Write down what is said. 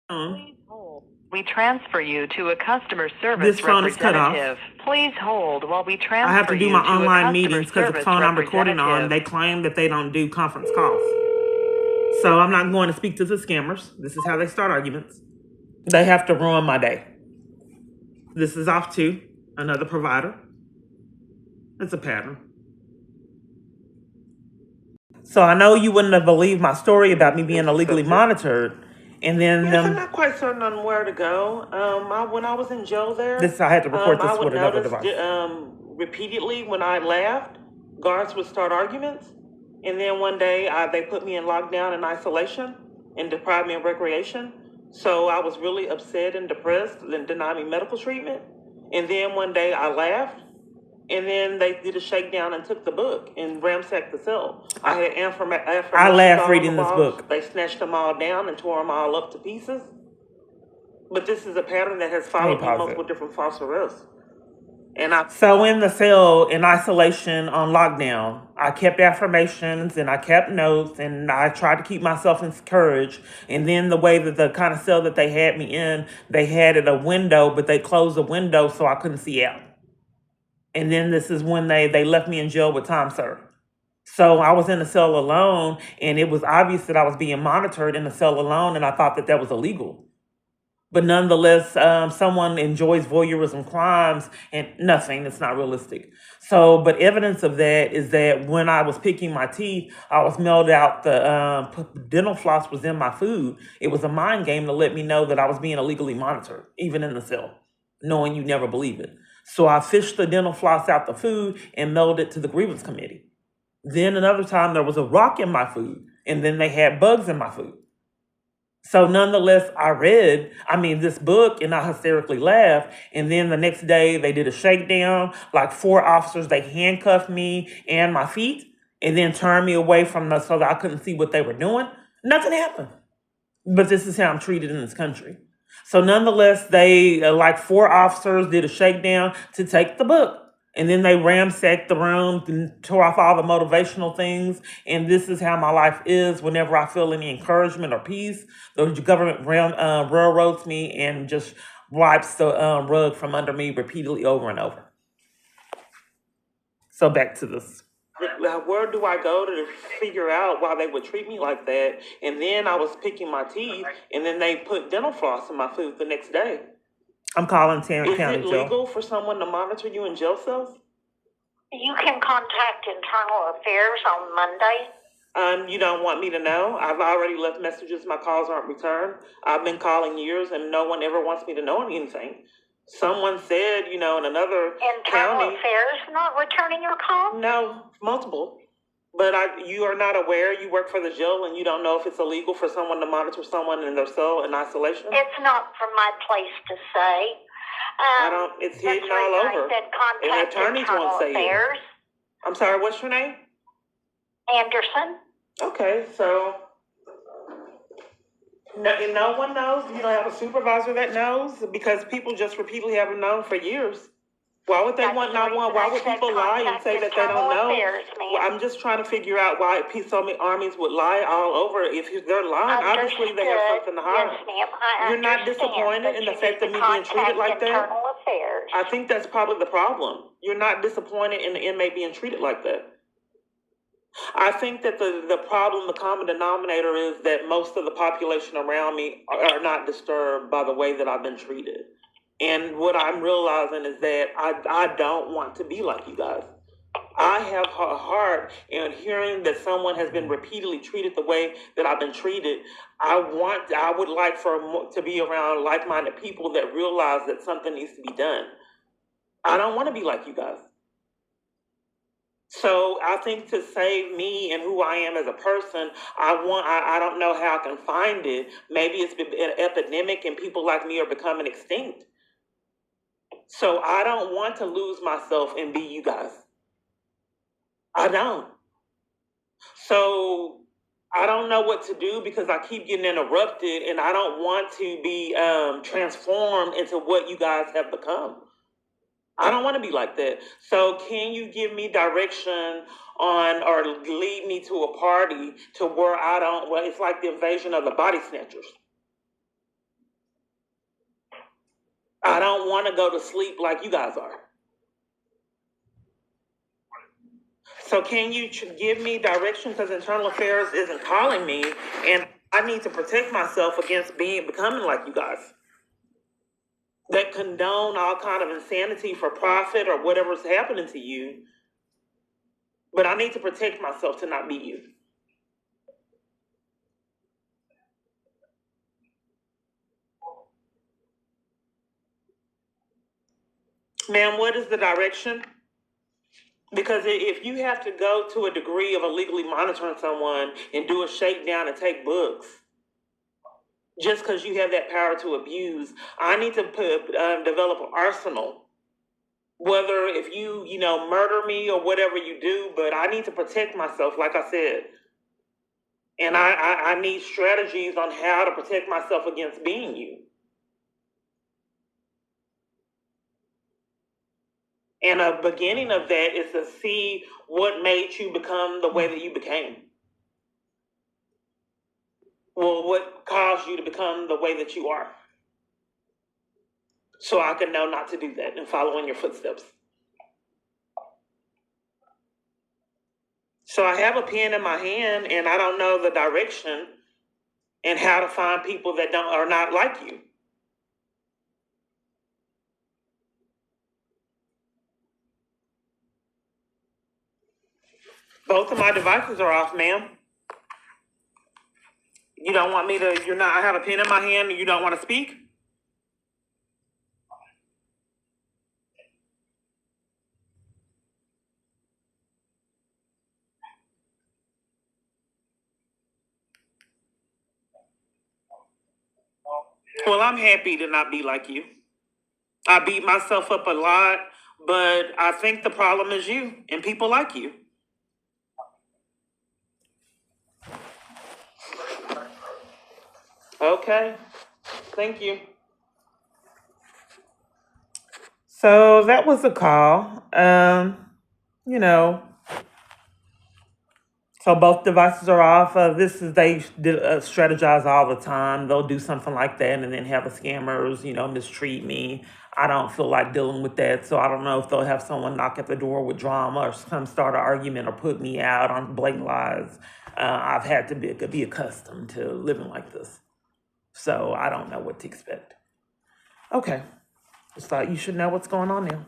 Please hold. We transfer you to a customer service This phone is cut off. representative. Please hold while we I transfer have to do you my to a online customer meetings because the service phone I'm recording on, they representative. claim that they don't do conference calls. So I'm not going to speak to the scammers. This is how they start arguments. They have to ruin my day. This is off to another provider. It's a pattern. So I know you wouldn't have believed my story about me being illegally monitored. And then Yes, I'm not quite certain on where to go. When I was in jail there, I had to record this I would with another notice device. repeatedly when I laughed, guards would start arguments. And then one day they put me in lockdown and isolation and deprived me of recreation. So I was really upset and depressed and denied me medical treatment. And then one day I laughed. And then they did a shakedown and took the book and ransacked the cell. I had affirmations I laughed all reading on the this walls. book. They snatched them all down and tore them all up to pieces. But this is a pattern that has followed me multiple different false arrests. So in the cell, in isolation, on lockdown, I kept affirmations and I kept notes and I tried to keep myself encouraged. And then the way that the kind of cell that they had me in, they had it a window, but they closed the window so I couldn't see out. And then this is when they left me in jail with time served. So I was in the cell alone, and it was obvious that I was being monitored in the cell alone, and I thought that that was illegal. But nonetheless, someone enjoys voyeurism crimes and nothing. It's not realistic. So, but evidence of that is that when I was picking my teeth, I was mailed out the dental floss was in my food. It was a mind game to let me know that I was being illegally monitored, even in the cell, knowing you never believe it. So I fished the dental floss out the food and mailed it to the grievance committee. Then another time there was a rock in my food, and then they had bugs in my food. So nonetheless, I read, this book and I hysterically laughed. And then the next day they did a shakedown, like 4 officers, they handcuffed me and my feet and then turned me away from so that I couldn't see what they were doing. Nothing happened. But this is how I'm treated in this country. So nonetheless, they, like 4 officers did a shakedown to take the book. And then they ransacked the room and tore off all the motivational things. And this is how my life is whenever I feel any encouragement or peace. The government railroads me and just wipes the rug from under me repeatedly over and over. So back to this. Where do I go to figure out why they would treat me like that? And then I was picking my teeth, and then they put dental floss in my food the next day. I'm calling Tarrant County Is it legal for someone to monitor you in jail cells? You can contact Internal Affairs on Monday. You don't want me to know? I've already left messages. My calls aren't returned. I've been calling years, and no one ever wants me to know anything. Someone said, in another Internal Affairs not returning your call? No, multiple. But you are not aware. You work for the jail, and you don't know if it's illegal for someone to monitor someone in their cell in isolation? It's not for my place to say. It's hidden all over. And the attorneys won't say it. I'm sorry, what's your name? Anderson. Okay, so no one knows? You don't have a supervisor that knows? Because people just repeatedly haven't known for years. Why would they want not one? Why would people lie and say that they don't know? Well, I'm just trying to figure out why so many armies would lie all over. If they're lying, obviously they have something to hide. Yes, ma'am. You're not disappointed in the fact of me being treated like that? I think that's probably the problem. You're not disappointed in the inmate being treated like that. I think that the problem, the common denominator is that most of the population around me are not disturbed by the way that I've been treated. And what I'm realizing is that I don't want to be like you guys. I have a heart, and hearing that someone has been repeatedly treated the way that I've been treated, I would like to be around like-minded people that realize that something needs to be done. I don't want to be like you guys. So I think to save me and who I am as a person, I don't know how I can find it. Maybe it's been an epidemic and people like me are becoming extinct. So I don't want to lose myself and be you guys. I don't. So I don't know what to do because I keep getting interrupted and I don't want to be transformed into what you guys have become. I don't want to be like that. So can you give me direction on or lead me to a party to where it's like the invasion of the body snatchers. I don't want to go to sleep like you guys are. So can you give me direction, because internal affairs isn't calling me, and I need to protect myself against becoming like you guys that condone all kind of insanity for profit or whatever's happening to you. But I need to protect myself to not be you. Ma'am, what is the direction? Because if you have to go to a degree of illegally monitoring someone and do a shakedown and take books, just because you have that power to abuse, I need to develop an arsenal. Whether if you murder me or whatever you do, but I need to protect myself, like I said. And I need strategies on how to protect myself against being you. And a beginning of that is to see what made you become the way that you became. Well, what caused you to become the way that you are? So I can know not to do that and follow in your footsteps. So I have a pen in my hand and I don't know the direction and how to find people that are not like you. Both of my devices are off, ma'am. You don't want me to, I have a pen in my hand and you don't want to speak? Well, I'm happy to not be like you. I beat myself up a lot, but I think the problem is you and people like you. Okay. Thank you. So that was a call. You know, so both devices are off. They strategize all the time. They'll do something like that and then have the scammers, mistreat me. I don't feel like dealing with that. So I don't know if they'll have someone knock at the door with drama or come start an argument or put me out on blatant lies. I've had to be accustomed to living like this. So I don't know what to expect. Okay. Just thought you should know what's going on now.